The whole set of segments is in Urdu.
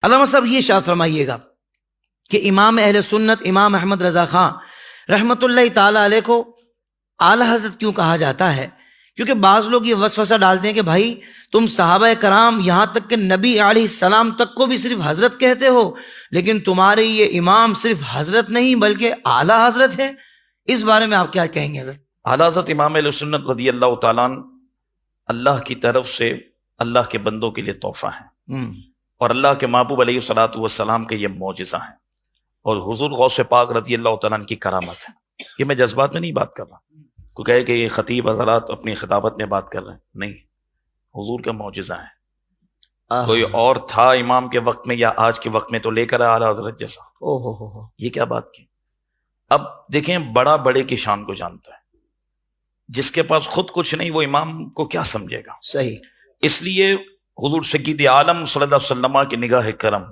علامہ صاحب یہ ارشاد فرمائیے گا کہ امام اہل سنت امام احمد رضا خان رحمت اللہ تعالی علیہ کو اعلی حضرت کیوں کہا جاتا ہے؟ کیونکہ بعض لوگ یہ وسوسہ ڈالتے ہیں کہ بھائی تم صحابہ کرام یہاں تک کہ نبی علیہ السلام تک کو بھی صرف حضرت کہتے ہو، لیکن تمہارے یہ امام صرف حضرت نہیں بلکہ اعلی حضرت ہے، اس بارے میں آپ کیا کہیں گے حضرت؟ اعلیٰ حضرت امام اہل سنت رضی اللہ تعالیٰ عنہ اللہ کی طرف سے اللہ کے بندوں کے لیے تحفہ ہیں، اور اللہ کے محبوب علیہ الصلوۃ والسلام کے یہ معجزہ ہیں، اور حضور غوث پاک رضی اللہ تعالیٰ عنہ کی کرامت ہے۔ یہ میں جذبات میں نہیں بات کر رہا، کوئی کہے کہ یہ خطیب حضرات اپنی خطابت میں بات کر رہے ہیں، نہیں، حضور کا معجزہ ہے۔ کوئی اور تھا امام کے وقت میں یا آج کے وقت میں تو لے کر آیا اعلیٰ حضرت جیسا، یہ کیا بات کی؟ اب دیکھیں، بڑا بڑے کی شان کو جانتا ہے، جس کے پاس خود کچھ نہیں وہ امام کو کیا سمجھے گا؟ صحیح۔ اس لیے حضور سید عالم صلی اللہ علیہ وسلم کی نگاہ کرم،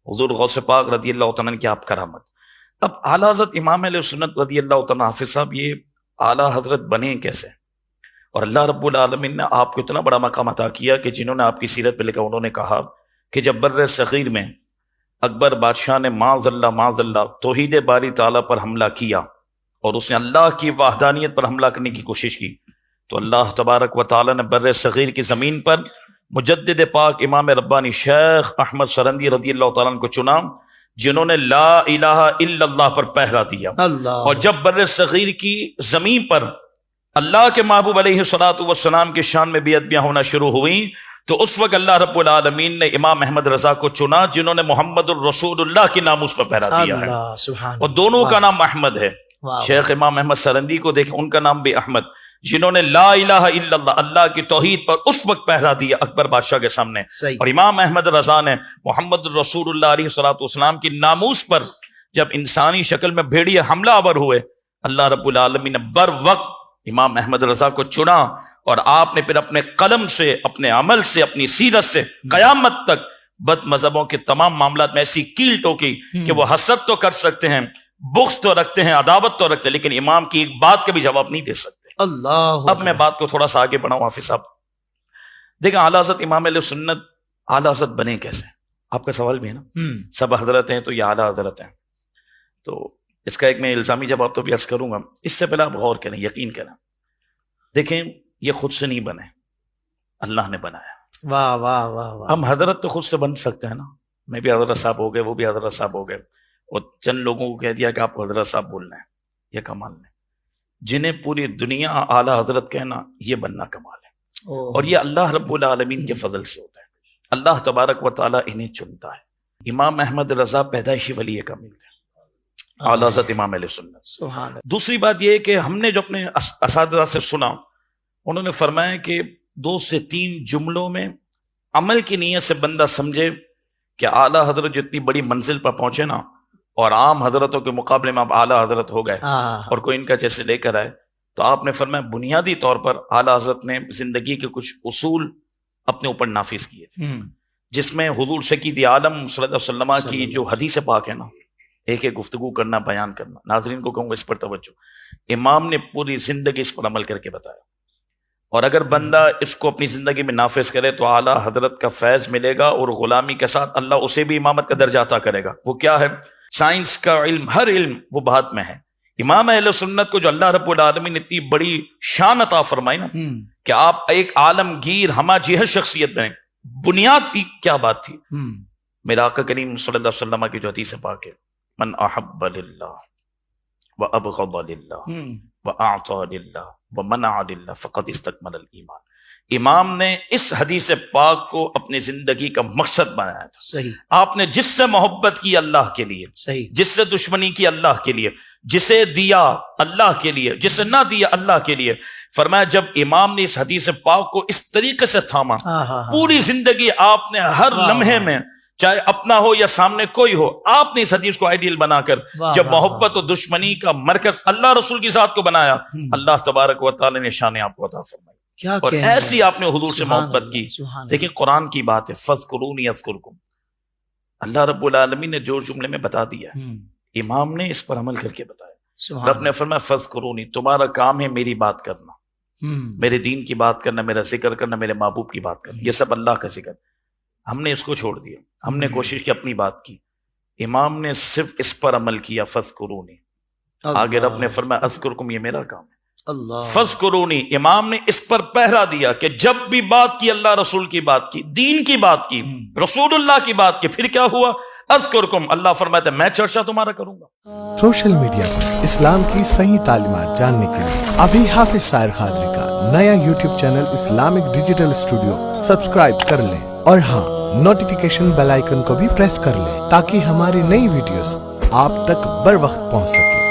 حضور غوث پاک رضی اللہ تعالیٰ عنہ کی آپ کرامت۔ اب اعلیٰ حضرت امام علیہ سنت رضی اللہ تعالیٰ حافظ صاحب یہ اعلیٰ حضرت بنے کیسے؟ اور اللہ رب العالمین نے آپ کو اتنا بڑا مقام عطا کیا کہ جنہوں نے آپ کی سیرت پہ لکھا انہوں نے کہا کہ جب بر صغیر میں اکبر بادشاہ نے معاذ اللہ توحید باری تعالیٰ پر حملہ کیا اور اس نے اللہ کی وحدانیت پر حملہ کرنے کی کوشش کی، تو اللہ تبارک و تعالیٰ نے بر صغیر کی زمین پر مجدد پاک امام ربانی شیخ احمد سرندی رضی اللہ تعالیٰ عنہ کو چنا، جنہوں نے لا الہ الا اللہ پر پہرا دیا۔ اور جب بر صغیر کی زمین پر اللہ کے محبوب علیہ الصلوۃ والسلام کی شان میں بیعتیاں ہونا شروع ہوئیں، تو اس وقت اللہ رب العالمین نے امام احمد رضا کو چنا، جنہوں نے محمد الرسول اللہ کی ناموس پر پہرا دیا ہے، اور دونوں کا نام احمد ہے۔ شیخ امام احمد سرندی کو دیکھیں، ان کا نام بھی احمد، جنہوں نے لا الہ الا اللہ اللہ کی توحید پر اس وقت پہرا دیا اکبر بادشاہ کے سامنے۔ اور امام احمد رضا نے محمد رسول اللہ علیہ الصلوۃ والسلام کی ناموس پر جب انسانی شکل میں بھیڑیے حملہ آور ہوئے، اللہ رب العالمین نے بر وقت امام احمد رضا کو چنا، اور آپ نے پھر اپنے قلم سے، اپنے عمل سے، اپنی سیرت سے قیامت تک بد مذہبوں کے تمام معاملات میں ایسی کیل ٹوکی کہ وہ حسد تو کر سکتے ہیں، بغض تو رکھتے ہیں، عداوت تو رکھتے ہیں، لیکن امام کی ایک بات کا بھی جواب نہیں دے سکتے۔ اللہ اب میں بات کو تھوڑا سا آگے بڑھاؤں حافظ صاحب، دیکھیں اعلیٰ حضرت امام علیہ سنت اعلیٰ حضرت بنے کیسے؟ آپ کا سوال بھی ہے نا، سب حضرت ہیں تو یہ اعلیٰ حضرت ہیں، تو اس کا ایک میں الزامی جواب تو بھی عرض کروں گا، اس سے پہلے آپ غور کریں، یقین کریں، دیکھیں یہ خود سے نہیں بنے، اللہ نے بنایا۔ واہ واہ واہ واہ۔ ہم حضرت تو خود سے بن سکتے ہیں نا، میں بھی حضرت صاحب ہو گئے، وہ بھی حضرت صاحب ہو گئے، اور چند لوگوں کو کہہ دیا کہ آپ کو حضرت صاحب بولنا ہے، یہ کمال نہیں۔ جنہیں پوری دنیا اعلیٰ حضرت کہنا، یہ بننا کمال ہے، اور یہ اللہ رب العالمین کے فضل سے ہوتا ہے، اللہ تبارک و تعالیٰ انہیں چنتا ہے۔ امام احمد رضا پیدائشی ولی کامل تھے، اعلیٰ حضرت امام علیہ سنت۔ دوسری بات یہ ہے کہ ہم نے جو اپنے اساتذہ سے سنا، انہوں نے فرمایا کہ 2 سے 3 جملوں میں عمل کی نیت سے بندہ سمجھے کہ اعلیٰ حضرت جتنی بڑی منزل پر پہنچے نا، اور عام حضرتوں کے مقابلے میں آپ اعلیٰ حضرت ہو گئے اور کوئی ان کا جیسے لے کر آئے، تو آپ نے فرمایا بنیادی طور پر اعلیٰ حضرت نے زندگی کے کچھ اصول اپنے اوپر نافذ کیے تھے، جس میں حضور سید عالم صلی اللہ علیہ وسلم کی جو حدیث پاک ہے نا، ایک ایک گفتگو کرنا، بیان کرنا، ناظرین کو کہوں گا اس پر توجہ، امام نے پوری زندگی اس پر عمل کر کے بتایا، اور اگر بندہ اس کو اپنی زندگی میں نافذ کرے تو اعلیٰ حضرت کا فیض ملے گا، اور غلامی کے ساتھ اللہ اسے بھی امامت کا درجہ عطا کرے گا۔ وہ کیا ہے؟ سائنس کا علم، ہر علم وہ بات میں ہے۔ امام اہل سنت کو جو اللہ رب العالمین نے اتنی بڑی شان عطا فرمائی نا، کہ آپ ایک عالمگیر ہمہ جہت شخصیت بنے، بنیاد کی کیا بات تھی؟ میرے آقا کریم صلی اللہ علیہ وسلم کی جو حدیث پاک ہے، من احب للہ وابغض للہ واعطى للہ ومنع للہ فقد استکمل الایمان۔ امام نے اس حدیث پاک کو اپنی زندگی کا مقصد بنایا تھا۔ صحیح۔ آپ نے جس سے محبت کی اللہ کے لیے، صحیح، جس سے دشمنی کی اللہ کے لیے، جسے دیا اللہ کے لیے، جسے نہ دیا اللہ کے لیے، فرمایا جب امام نے اس حدیث پاک کو اس طریقے سے تھاما، پوری زندگی آپ نے ہر لمحے میں، چاہے اپنا ہو یا سامنے کوئی ہو، آپ نے اس حدیث کو آئیڈیل بنا کر جب محبت و دشمنی کا مرکز اللہ رسول کی ذات کو بنایا، اللہ تبارک و تعالی نے شان آپ کو عطا فرمائی، اور ایسی آپ نے حضور سے محبت کی۔ دیکھیں قرآن کی بات ہے، فَاذْكُرُونِي أَذْكُرْكُمْ، اللہ رب العالمین نے جو جملے میں بتا دیا، امام نے اس پر عمل کر کے بتایا۔ رب نے فرمایا فَاذْكُرُونِي، تمہارا کام ہے میری بات کرنا، میرے دین کی بات کرنا، میرا ذکر کرنا، میرے محبوب کی بات کرنا، یہ سب اللہ کا ذکر۔ ہم نے اس کو چھوڑ دیا, ہم نے کوشش کی اپنی بات کی. امام نے صرف اس پر عمل کیا, فذکرونی. آگے رب نے فرمایا اذکرکم, یہ میرا کام ہے. اللہ فذکرونی, امام نے اس پر پہرا دیا کہ جب بھی بات کی اللہ رسول کی بات کی, دین کی بات کی, رسول اللہ کی بات کی, پھر کیا ہوا؟ اذکرکم, اللہ فرماتا ہے میں چرچا تمہارا کروں گا. سوشل میڈیا پر اسلام کی صحیح تعلیمات جاننے کے لیے ابھی حافظ سائر قادری کا نیا YouTube channel Islamic digital studio subscribe کر لیں, اور ہاں نوٹیفیکیشن بیل آئیکن کو بھی پریس کر لیں تاکہ ہماری نئی ویڈیوز آپ تک بر وقت پہنچ سکے.